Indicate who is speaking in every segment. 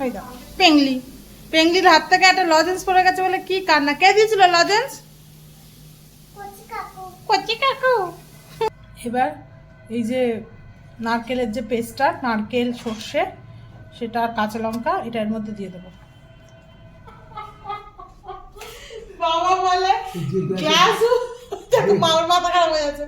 Speaker 1: এই দাও পেংলি, পেংলির হাত থেকে একটা লজেন্স পড়ে গেছে বলে কি কান্না। কে দিয়েছিল লজেন্স? কচি কাকু। এবার এই যে নারকেলের যে পেস্টটা, নারকেল সর্ষে সেটা আর কাঁচা লঙ্কা এটা এর মধ্যে দিয়ে দেবো। বাবা বলে গ্যাস, মামার মাথা খারাপ হয়ে যাচ্ছে।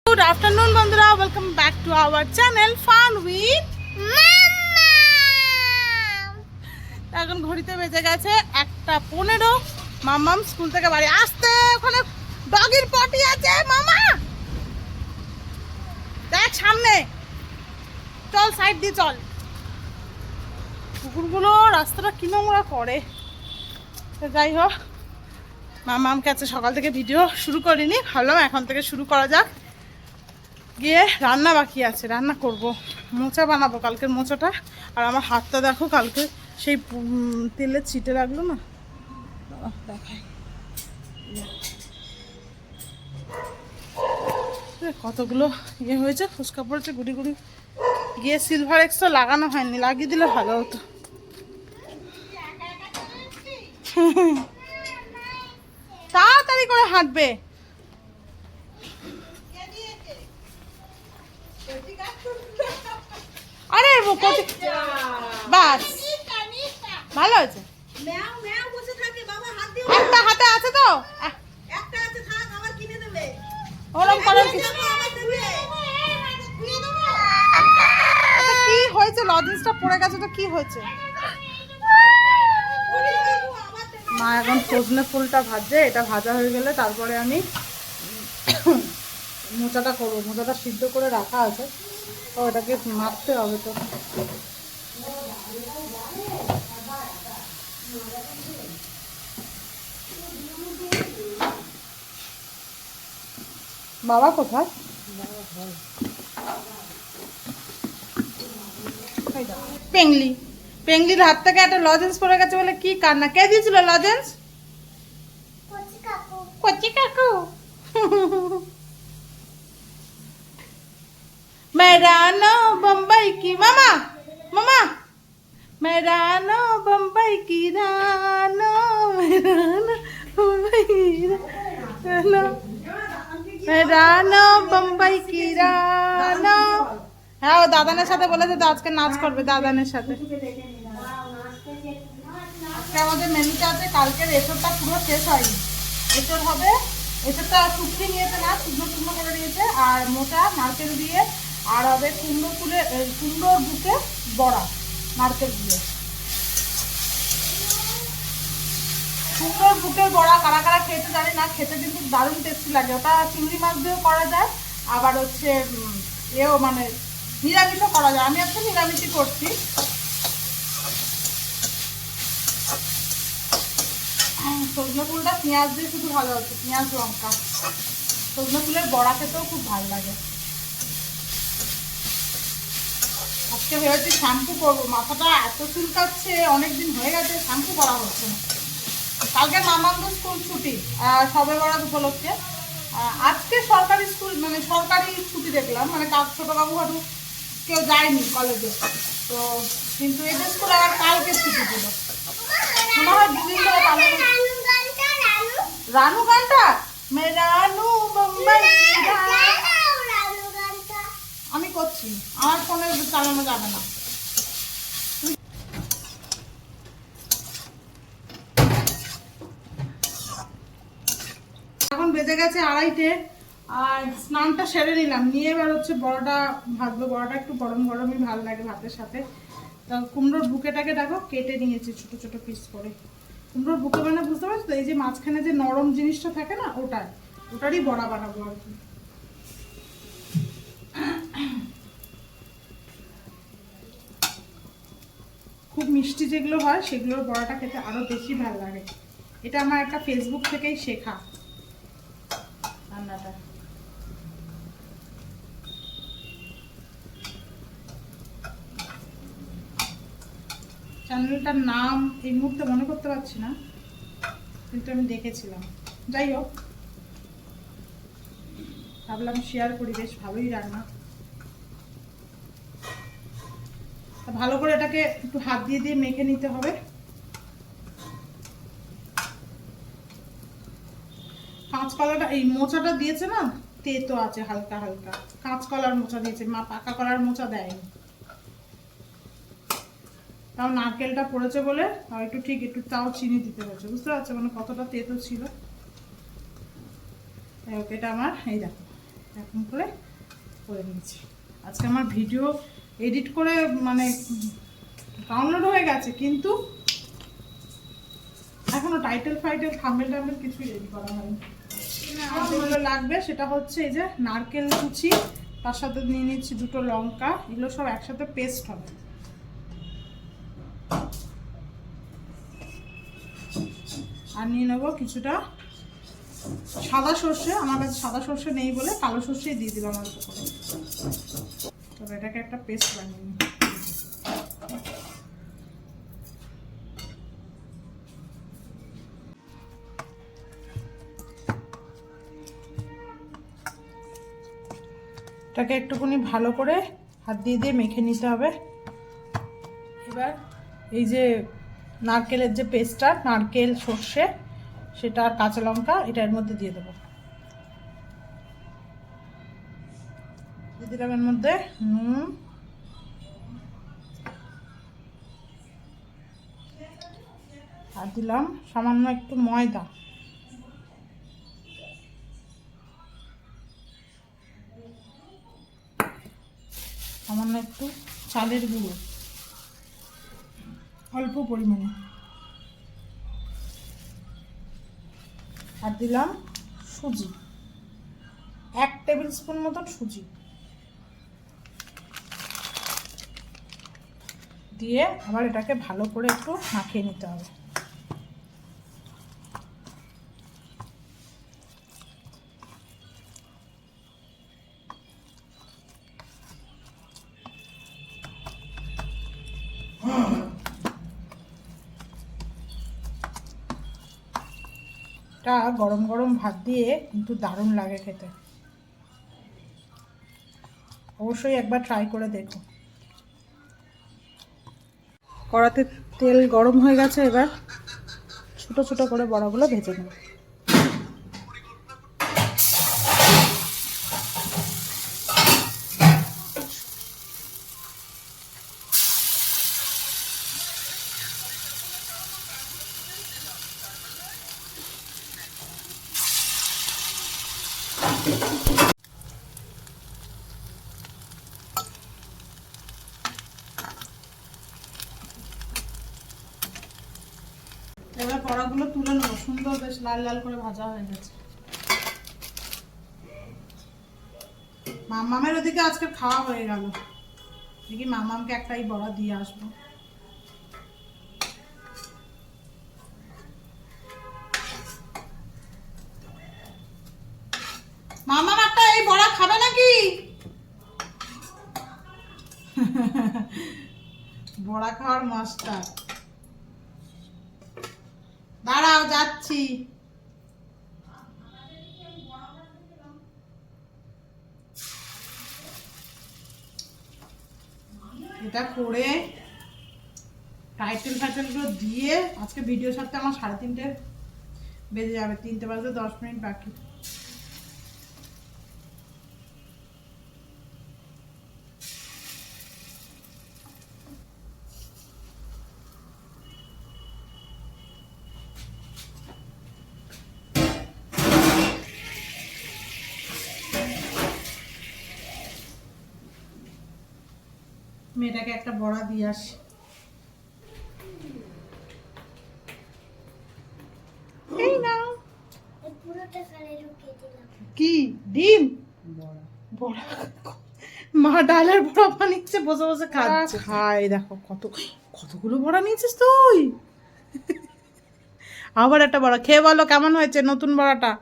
Speaker 1: গুড আফটারনুন বন্ধুরা, welcome back to our channel fun with mamma. এখন ঘড়িতে বেজে গেছে 1:15। মাম্মাম স্কুল থেকে বাড়ি আসতে ওখানে ডগির পটি আছে। মামা দেখ সামনে, চল সাইড দিয়ে চল। কুকুরগুলো রাস্তাটা কি নোংরা করে। যাই হোক, মামামকে আজকে সকাল থেকে ভিডিও শুরু করিনি, ভাবলাম এখন থেকে শুরু করা যাক। গিয়ে রান্না বাকি আছে, রান্না করব, মোচা বানাবো, কালকের মোচাটা। আর আমার হাতটা দেখো, কালকে সেই তেলের ছিটে লাগলো না, দেখাই কতগুলো ইয়ে হয়েছে, ফুচকা পড়েছে গুড়ি গুড়ি। গিয়ে সিলভার এক্সট্রা লাগানো হয়নি, লাগিয়ে দিলে ভালো হতো। তাড়াতাড়ি করে হাঁটবে। আরে বাস ভালো হয়েছে। একটা হাতে আছে তো, ওরম করার কিছু কি হয়েছে, লজেন্সটা পড়ে গেছে তো কি হয়েছে। মা এখন সজনে ফুলটা ভাজছে, এটা ভাজা হয়ে গেলে তারপরে আমি মোচাটা করবো। মোচাটা সিদ্ধ করে রাখা আছে, ও এটাকে মাখতে হবে। তো বাবা কোথায়? পেংলি, পেংলির হাত থেকে একটা লজেন্স পড়ে গেছে বলে কি কান্না। কে দিয়েছিল লজেন্স? কচি কাকু। মেরানো বম্বাই কি মামা, মামা মেরানো বম্বাই কি রানো, মেরানো বম্বাই কি রানো, মেরানো বম্বাই কি রানো। হ্যাঁ, ও দাদানের সাথে বলেছে তো আজকে নাচ করবে দাদানের সাথে। আজকে আমাদের মেনুতে আছে, কালকের এসবটা পুরো শেষ হয়নি। এসব হবে, এসবটা শুকিয়ে নিয়েছে না, শুকনো শুকনো করে নিয়েছে। আর মোটা নারকেল দিয়ে, আর হবে কুমড়ো ফুলের কুমড়োর বুকে বড়া নারকেল দিয়ে। কুমড়োর বুকের বড়া কারা কারা খেতে জানি না, খেতে কিন্তু দারুণ টেস্টি লাগে। ওটা চিংড়ি মাছ দিয়েও করা যায়, আবার হচ্ছে এও মানে নিরামিষও করা যায়। আমি আজকে নিরামিষই করছি। সজনে ফুলটা পেঁয়াজ দিয়ে শুধু ভালো হচ্ছে, পেঁয়াজ লঙ্কা। সজনে ফুলের বড়া খেতেও খুব ভালো লাগে। আজকে ভেবেছি শ্যাম্পু করবো, মাথাটা এত চুলকাচ্ছে, অনেকদিন হয়ে গেছে শ্যাম্পু করা হচ্ছে না। কালকে মামাদের স্কুল ছুটি সবে বরাত উপলক্ষে। আজকে সরকারি স্কুল মানে সরকারি ছুটি দেখলাম, মানে ছোটো বাবু হাটু কেউ যায়নি কলেজে তো, কিন্তু এদের স্কুল আবার কালকে ছুটি দিল। মনে হয় দুদিন ধরে পালন। রানু গানটা মেরানু বোম্বাই, আমি করছি, আমার ফোনে চালানো যাবে না। এখন বেজে গেছে 2:30, আর স্নানটা সেরে নিলাম, নিয়ে এবার হচ্ছে বড়াটা ভাজবো। বড়াটা একটু গরম গরমই ভালো লাগে ভাতের সাথে। তা কুমড়োর বুকেটাকে দেখো কেটে নিয়েছি ছোট ছোট পিস করে। কুমড়োর বুকে মানে বুঝতে পারছো তো, এই যে মাঝখানে যে নরম জিনিসটা থাকে না, ওটারই বড়া বানাবো আর কি। খুব মিষ্টি যেগুলো হয় সেগুলোর বড়াটা খেতে আরো বেশি ভালো লাগে। এটা আমার একটা ফেসবুক থেকেই শেখা রান্নাটা। চ্যানেলটার নাম এই মুহূর্তে মনে করতে পারছি না, কিন্তু আমি দেখেছিলাম। যাই হোক, ভাবলাম শেয়ার করি, বেশ ভালোই রান্না। ভালো করে এটাকে একটু হাত দিয়ে দিয়ে মেখে নিতে হবে। কাঁচকলাটা এই মোচাটা দিয়েছে না, তেতো আছে হালকা হালকা, কাঁচকলার মোচা দিয়েছে, মা পাকা কলার মোচা দেয়নি। তাও নারকেলটা পড়েছে বলে একটু ঠিক একটু তাও চিনি দিতে হয়েছে, বুঝতে পারছো মানে কতটা তেতো ছিল। এটা আমার এই দেখো এখন করে নিয়েছি। আজকে আমার ভিডিও এডিট করে মানে ডাউনলোড হয়ে গেছে, কিন্তু এখনো টাইটেল ফাইটেল থাম্বনেল টাম্বনেল কিছুই রেডি করা হয়নি। যেগুলো লাগবে সেটা হচ্ছে এই যে নারকেল কুচি, তার সাথে নিয়ে নিচ্ছি 2টো লঙ্কা, এগুলো সব একসাথে পেস্ট হবে। আর নিয়ে নেবো কিছুটা সাদা সর্ষে, আমার কাছে সাদা সর্ষে নেই বলে কালো সর্ষেই দিয়ে দিলাম অল্প করে। তবে এটাকে একটা পেস্ট বানিয়ে নিই। এটাকে একটুখানি ভালো করে হাত দিয়ে দিয়ে মেখে নিতে হবে। এবার এই যে নারকেলের যে পেস্টটা, নারকেল সর্ষে সেটা আর কাঁচা লঙ্কা এটা এর মধ্যে দিয়ে দেবো। দিয়ে দিলাম এর মধ্যে নুন, আর দিলাম সামান্য একটু ময়দা, সামান্য একটু চালের গুঁড়ো অল্প পরিমাণে, আর দিলাম সুজি 1 টেবিল স্পুন মতন সুজি দিয়ে আবার এটাকে ভালো করে একটু মাখিয়ে নিতে হবে। এটা গরম গরম ভাত দিয়ে কিন্তু দারুণ লাগে খেতে, অবশ্যই একবার ট্রাই করে দেখো। কড়াতে তেল গরম হয়ে গেছে, এবার ছোট ছোট করে বড়াগুলো ভেজে নেব। এবার বড়াগুলো তুলে নেবো, সুন্দর বেশ লাল লাল করে ভাজা হয়ে গেছে। মামামের ওদিকে আজকে খাওয়া হয়ে গেল, দেখি মামামকে একটাই বড়া দিয়ে আসবো। মামাম একটা এই বড়া খাবে নাকি? বড়া খাওয়ার মাস্টার। দাঁড়াও যাচ্ছি। এটা করে টাইটেল ফাইটেলগুলো দিয়ে আজকে ভিডিও ছাড়তে আমার 3:30 বেজে যাবে, 3টে বাজতে 10 মিনিট বাকি। মেয়েটাকে একটা বড়া দিয়ে আসি। এই নাও কি ডিম বড়া, মা ডালের বড়া বানিয়েছে, বসে বসে খাচ্ছে। খাই দেখো কতগুলো বড়া নিয়েছিস তুই। আবার একটা বড়া খেয়ে বলো কেমন হয়েছে নতুন বড়াটা,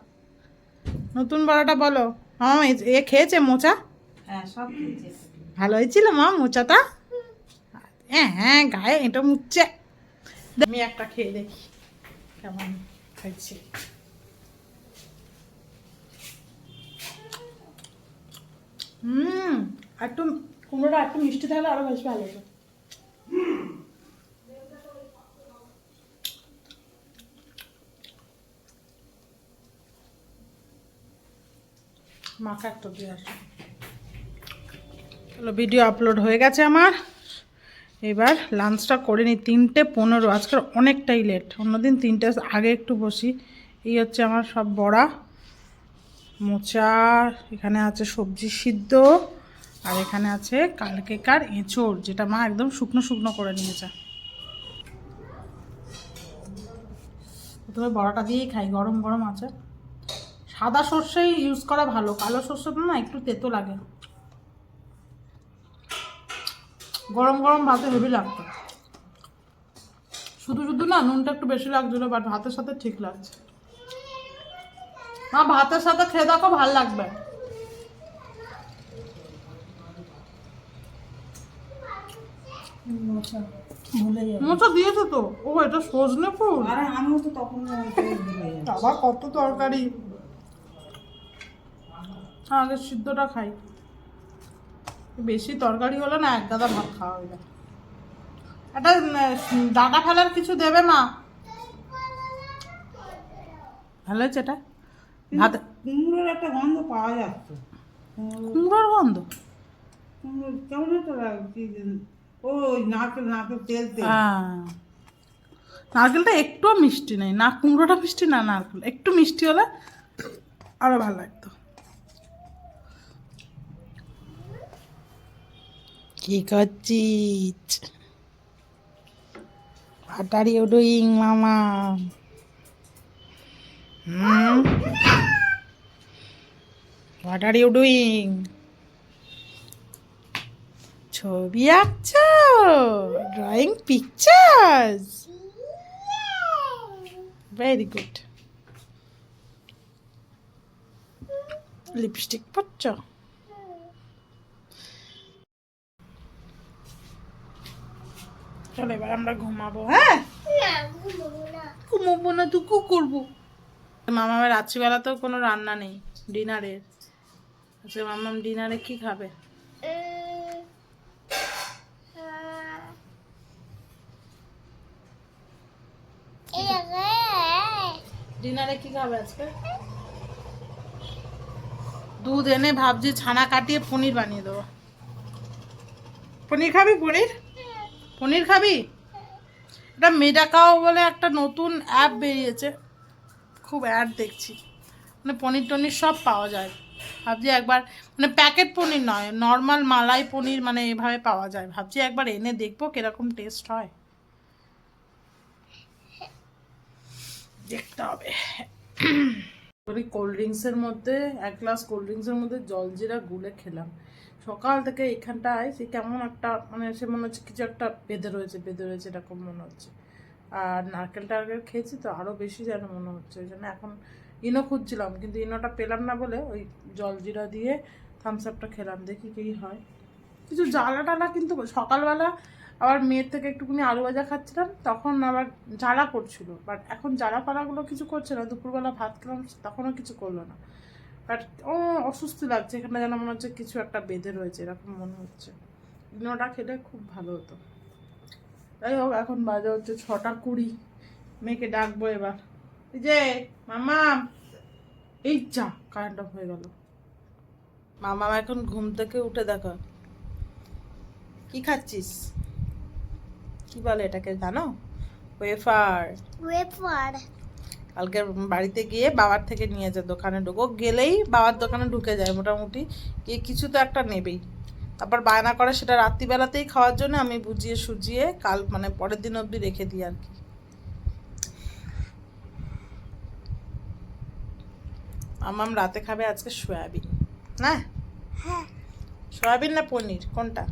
Speaker 1: নতুন বড়াটা বলো। হ্যাঁ এ খেয়েছে মোচা? হ্যাঁ সব খেয়েছে। ভালো হয়েছিল মা মোচাটা? হ্যাঁ হ্যাঁ গায়ে এটা মুচ্ছে। আমি একটা খেয়ে দেখি কেমন হয়েছে। একটু কুমড়োটা একটু মিষ্টি থাকলে আরো বেশ ভালো হতো। মাখা একটা দিয়ে আসো। চলো ভিডিও আপলোড হয়ে গেছে আমার, এবার লাঞ্চটা করে নিই। 3:15, আজকাল অনেকটাই লেট, অন্যদিন 3টে আগে একটু বসি। এই হচ্ছে আমার সব বড়া, মোচা, এখানে আছে সবজি সিদ্ধ, আর এখানে আছে কালকেকার এঁচোড়, যেটা মা একদম শুকনো শুকনো করে নিয়েছে। প্রথমে বড়াটা দিয়েই খাই, গরম গরম আছে। সাদা সর্ষেই ইউজ করা ভালো, কালো সর্ষেটা না একটু তেতো লাগে। গরম গরম ভাতে হেভি লাগতো, শুধু শুধু না নুনটা একটু বেশি লাগছিল, বাট ভাতের সাথে ঠিক লাগছে। মা ভাতের সাথে খেয়ে দেখো, ভাল লাগবে। মোচা দিয়েছে তো, ও এটা সজনে ফুল।
Speaker 2: আরে আমিও তো তখন
Speaker 1: আবার কত তরকারি। আগে সিদ্ধটা খাই, বেশি তরকারি হলে না এক গাদা ভাত খাওয়া হয়ে যায়। একটা ডাটা ফেলার কিছু দেবে মা? ভালো হয়েছে এটা ভাত।
Speaker 2: কুমড়োর একটা গন্ধ পাওয়া যাচ্ছে।
Speaker 1: কুমড়োর গন্ধ?
Speaker 2: কুমড়ো কেমন একটা লাগছে, ওই নারকেল নারকেল তেল তেল।
Speaker 1: নারকেলটা একটুও মিষ্টি নেই, না কুমড়োটা মিষ্টি না নারকেল, একটু মিষ্টি হলে আরো ভালো লাগতো। কি করছিস? What are you doing, মামা? What are you doing? ছবি আঁকছো? Drawing pictures? Very good. Lipstick পরছো? চলো এবার আমরা ঘুমাবো। হ্যাঁ, ঘুমাবো না তো কি করবো? মামার রাত্রিবেলাতেও কোনো রান্না নেই ডিনারের। আচ্ছা মামাম ডিনারে কি খাবে? ডিনারে কি খাবে আজকে? দুধ এনে ভাবছি ছানা কাটিয়ে পনির বানিয়ে দেবো। পনির খাবি? পনির পনির খাবি? এটা মেডাকাও বলে একটা নতুন অ্যাপ বেরিয়েছে, খুব অ্যাড দেখছি, মানে পনির টনির সব পাওয়া যায়। ভাবছি একবার, মানে প্যাকেট পনির নয়, নর্মাল মালাই পনির, মানে এভাবে পাওয়া যায়। ভাবছি একবার এনে দেখবো কিরকম টেস্ট হয়, দেখতে হবে। কোল্ড ড্রিঙ্কসের মধ্যে, 1 গ্লাস কোল্ড ড্রিঙ্কসের মধ্যে জলজিরা গুলে খেলাম। সকাল থেকে এখানটায় সে কেমন একটা, মানে সে মনে হচ্ছে কিছু একটা বেঁধে রয়েছে এরকম মনে হচ্ছে। আর নারকেল টারকেল খেয়েছি তো আরও বেশি যেন মনে হচ্ছে। ওই জন্য এখন ইনো খুঁজছিলাম, কিন্তু ইনোটা পেলাম না বলে ওই জলজিরা দিয়ে থামস আপটা খেলাম, দেখি কী হয়। কিছু জ্বালা টালা, কিন্তু সকালবেলা আবার মেয়ের থেকে একটুখানি আলু ভাজা খাচ্ছিলাম, তখন আবার জ্বালা করছিল, বাট এখন জ্বালা পালাগুলো কিছু করছে না। দুপুরবেলা ভাত খেলাম, তখনও কিছু করলো না, বাট অসুস্থ লাগছে, এখানে যেন মনে হচ্ছে কিছু একটা বেঁধে রয়েছে এরকম মনে হচ্ছে। ইনোটা খেলে খুব ভালো হতো। যাই হোক, এখন বাজে হচ্ছে 6:20, মেয়েকে ডাকবো এবার। এই যে মামা, এই যা কারেন্ট অফ হয়ে গেল। মামা এখন ঘুম থেকে উঠে দেখো কি খাচ্ছিস, কি বলে এটাকে জানো? ওয়েফার।
Speaker 3: ওয়েফার
Speaker 1: কালকে বাড়িতে গিয়ে বাবার থেকে নিয়ে যায়, দোকানে ঢুকো গেলেই বাবার দোকানে ঢুকে যায় মোটামুটি, গিয়ে কিছু তো একটা নেবেই। তারপর বায়না করে সেটা রাত্রিবেলাতেই খাওয়ার জন্য আমি বুঝিয়ে সুজিয়ে কাল, মানে পরের দিন অবধি রেখে দিই আর কি। মামাম রাতে খাবে আজকে সয়াবিন, না সয়াবিন না পনির, কোনটা?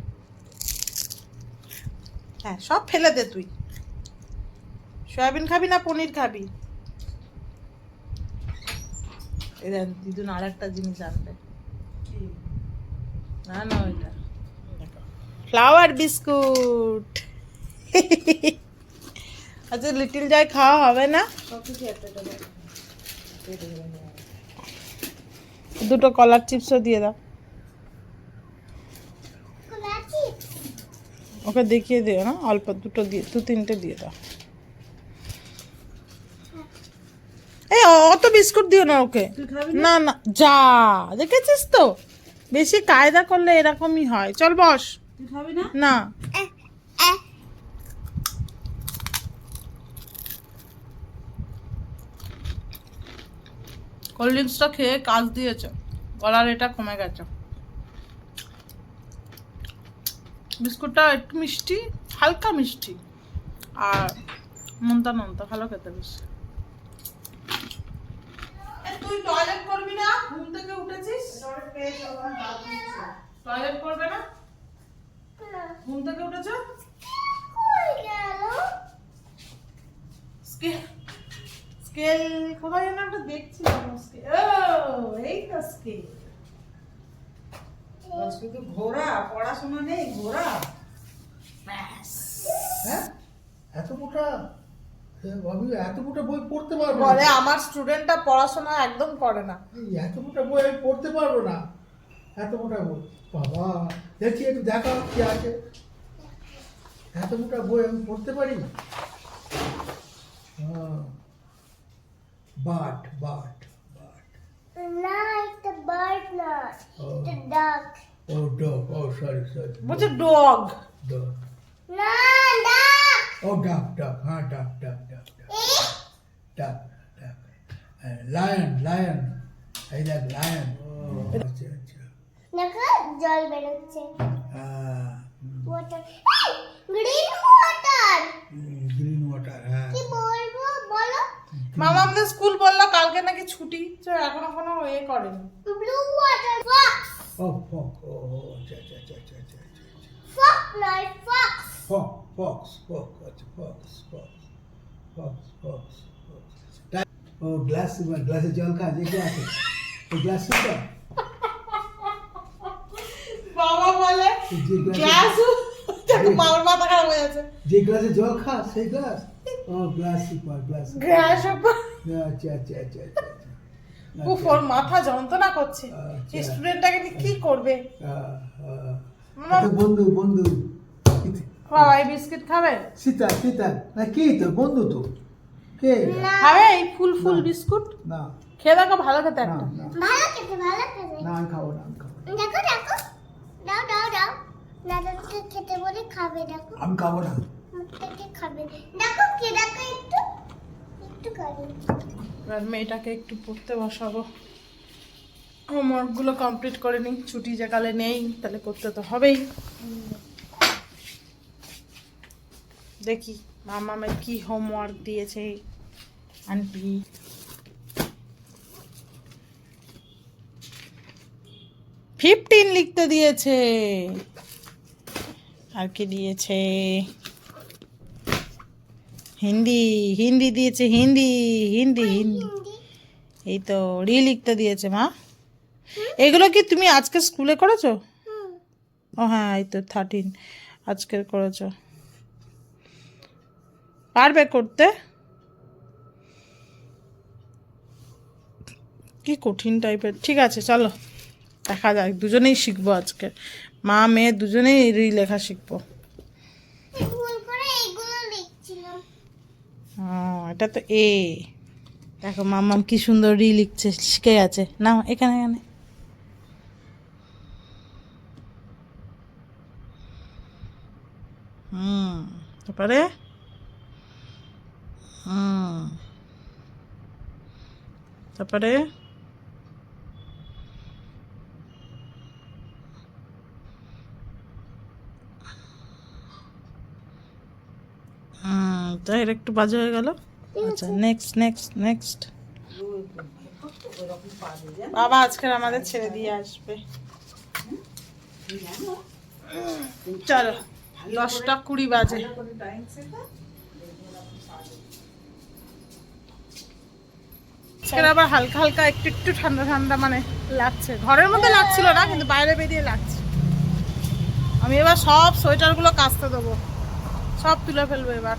Speaker 1: হ্যাঁ, সব ফেলে দে তুই। সয়াবিন খাবি না পনির খাবি? দিদুন আর একটা জিনিস আনবে, না না ওইটা ফ্লাওয়ার বিস্কুট। আচ্ছা লিটিল জয় খাওয়া হবে না? দুটো কলার চিপসও দিয়ে দাও, ওকে দেখিয়ে দিও না, অল্প দুটো দিয়ে, 2-3টে দিয়ে দাও। এই অত বিস্কুট দিও না ওকে।
Speaker 2: তুই খাবি
Speaker 1: না না, যা, দেখেছিস তো বেশি কায়দা করলে এরকমই হয়। চল বস।
Speaker 2: তুই খাবি না?
Speaker 1: না, কোল্ড ড্রিঙ্কসটা খেয়ে কাজ দিয়েছে, গলার এটা কমে গেছে। বিস্কুটটা একটু মিষ্টি, হালকা মিষ্টি, আর নোনতা নোনতা, ভালো খেতে বেশ। তুই টয়লেট করবি না? ঘুম থেকে উঠেছিস, টয়লেট করবে না? ঘুম থেকে উঠেছ? স্কেল কোথায় যেন একটা দেখছিলাম। এই তো স্কেল।
Speaker 2: শুধু ঘোরা, পড়াশোনা নেই, ঘোরা।
Speaker 3: হ্যাঁ এত মোটা ভাবি এত মোটা বই পড়তে পারবো
Speaker 1: বলে
Speaker 3: না।
Speaker 1: আমার স্টুডেন্টটা পড়াশোনা একদম করে না।
Speaker 3: এই এত মোটা বই আমি পড়তে পারবো না, এত মোটা বই। বাবা দেখি একটু দেখাও কি আছে। এত মোটা বই আমি পড়তে পারি? But but but
Speaker 4: No, it's a bird not.
Speaker 3: Oh.
Speaker 4: It's a duck.
Speaker 3: Oh dog, oh sorry sorry,
Speaker 1: বলছে dog.
Speaker 3: Dog,
Speaker 4: No, duck.
Speaker 3: Oh duck duck, হ্যাঁ ডাক ডাক ডাক ডাক ডাক ডাক। লায়ন লায়ন, এই দেখ লায়ন। ও আচ্ছা আচ্ছা।
Speaker 4: দেখো জল বেরোচ্ছে
Speaker 3: হ্যাঁ
Speaker 4: water green water
Speaker 3: green water, হ্যাঁ।
Speaker 4: কি বলবো বলো
Speaker 1: মামা আমাদের স্কুল বললো কালকে নাকি ছুটি, তো এখনো কোনো এ করেনি।
Speaker 4: ব্লু ওয়াটার ফক্স
Speaker 3: ও ফক, ও আচ্ছা আচ্ছা আচ্ছা আচ্ছা আচ্ছা আচ্ছা।
Speaker 4: ফক নয় ফক্স
Speaker 3: ফক ফক্স ফক, আচ্ছা fox fox fox fox fox. ও গ্লাস, গ্লাসে জল খা, যে গ্লাসে, ওই গ্লাস সুন্দর।
Speaker 1: বাবা বলে
Speaker 3: যে গ্লাসে,
Speaker 1: গ্লাস, মামার মাথা খারাপ হয়ে যাচ্ছে।
Speaker 3: যে গ্লাসে জল খা সেই গ্লাস। ও গ্লাস সুপার, গ্লাস
Speaker 1: গ্লাস উপর।
Speaker 3: আচ্ছা আচ্ছা আচ্ছা আচ্ছা আচ্ছা।
Speaker 1: উফ, ওর মাথা যন্ত্রণা করছে।
Speaker 3: আচ্ছা।
Speaker 1: এই স্টুডেন্টটাকে নিয়ে কি করবে?
Speaker 3: তো বন্ধু বন্ধু
Speaker 1: বাবা এই বিস্কিট খাবে?
Speaker 3: সীতা সীতা না, কি তো বন্ধু তো কে?
Speaker 1: খাবে এই ফুল ফুল বিস্কুট?
Speaker 3: না
Speaker 1: খেয়ে দেখো, ভালো খেতে
Speaker 3: না
Speaker 1: একটা।
Speaker 3: না
Speaker 4: ভালো খেতে ভালো খেতে
Speaker 3: না, আমি খাবো না, আমি খাবো না,
Speaker 4: দেখো দেখো দাও দাও দাও দাদাকে খেতে বলে খাবে দেখো
Speaker 3: আমি খাবো না।
Speaker 4: মুখ থেকে খাবে দেখো কি দেখো একটু একটু খাবে
Speaker 1: এবার মেয়েটাকে একটু পড়তে বসাবো, হোমওয়ার্কগুলো কমপ্লিট করে নিই। ছুটি যে কালে নেই, তাহলে করতে তো হবেই। দেখি মামামের কি হোমওয়ার্ক দিয়েছে আন্টি। ফিফটিন লিখতে দিয়েছে। আর কি দিয়েছে? হিন্দি, হিন্দি দিয়েছে, হিন্দি হিন্দি হিন্দি। এই তো রি লিখতে দিয়েছে মা। এগুলো কি তুমি আজকে স্কুলে করেছো? ও হ্যাঁ, এই তো 13 আজকের করেছো। পারবে করতে? কি কঠিন টাইপের। ঠিক আছে চলো দেখা যাক, দুজনেই শিখবো আজকে, মা মেয়ে দুজনেই রি লেখা শিখবো।
Speaker 4: ভুল করে এইগুলো লিখছিলাম
Speaker 1: এটা তো এ। দেখো মাম্মাম কি সুন্দর রি লিখছে, শিখে গেছে। না এখানে এখানে। তারপরে তারপরে তাই একটু বাজে হয়ে গেল। আচ্ছা নেক্সট নেক্সট নেক্সট। বাবা আজকের আমাদের ছেড়ে দিয়ে আসবে। চলো 10:20 বাজে। আজকের আবার হালকা হালকা একটু একটু ঠান্ডা ঠান্ডা মানে লাগছে। ঘরের মধ্যে লাগছিল না, কিন্তু বাইরে বেরিয়ে লাগছে। আমি এবার সব সোয়েটারগুলো কাচতে দেবো, সব তুলে ফেলবো এবার,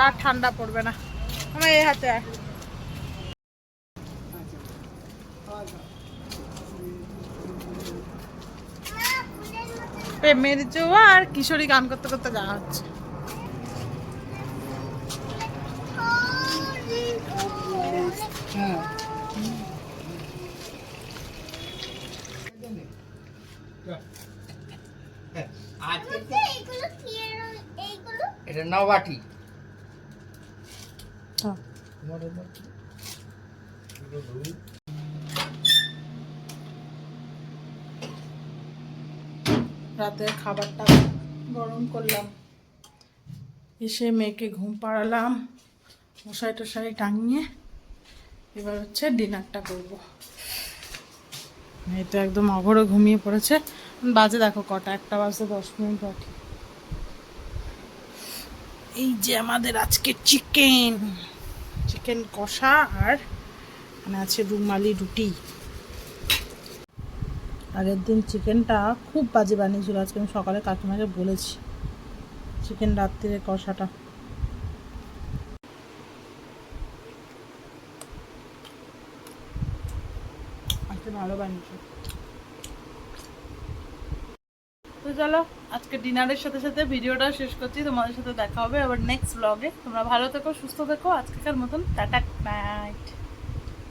Speaker 1: আর ঠান্ডা পড়বে না। আমার এই হাতে আয়। প্রেমের জোয়ার কিশোরী গান করতে করতে যাওয়া হচ্ছে।
Speaker 3: হ্যাঁ
Speaker 5: আজকে
Speaker 4: আচ্ছা, এইগুলো কি এইগুলো
Speaker 5: এটা নবাটি
Speaker 1: হ্যাঁ। রাতের খাবারটা গরম করলাম, এসে মেয়েকে ঘুম পাড়ালাম, মশারি টশারি টাঙিয়ে এবার হচ্ছে ডিনারটা করব। মেয়ে তো একদম অঘরে ঘুমিয়ে পড়েছে। বাজে দেখো কটা, 1টা বাজতে 10 মিনিট বাকি। এই যে আমাদের আজকে চিকেন কষা আর এখানে আছে রুমালি রুটি। আগের দিন চিকেনটা খুব বাজে বানিয়েছিল, আজকে আমি সকালে কাকিমাকে বলেছি চিকেন রাত্রিরে কষাটা। আজকে ভালো বানিয়েছে। তো চলো আজকে ডিনারের সাথে সাথে ভিডিওটা শেষ করছি। তোমাদের সাথে দেখা হবে আবার নেক্সট ব্লগে। তোমরা ভালো থেকো, সুস্থ থেকো। আজকেকার মতন টাটা, নাইট।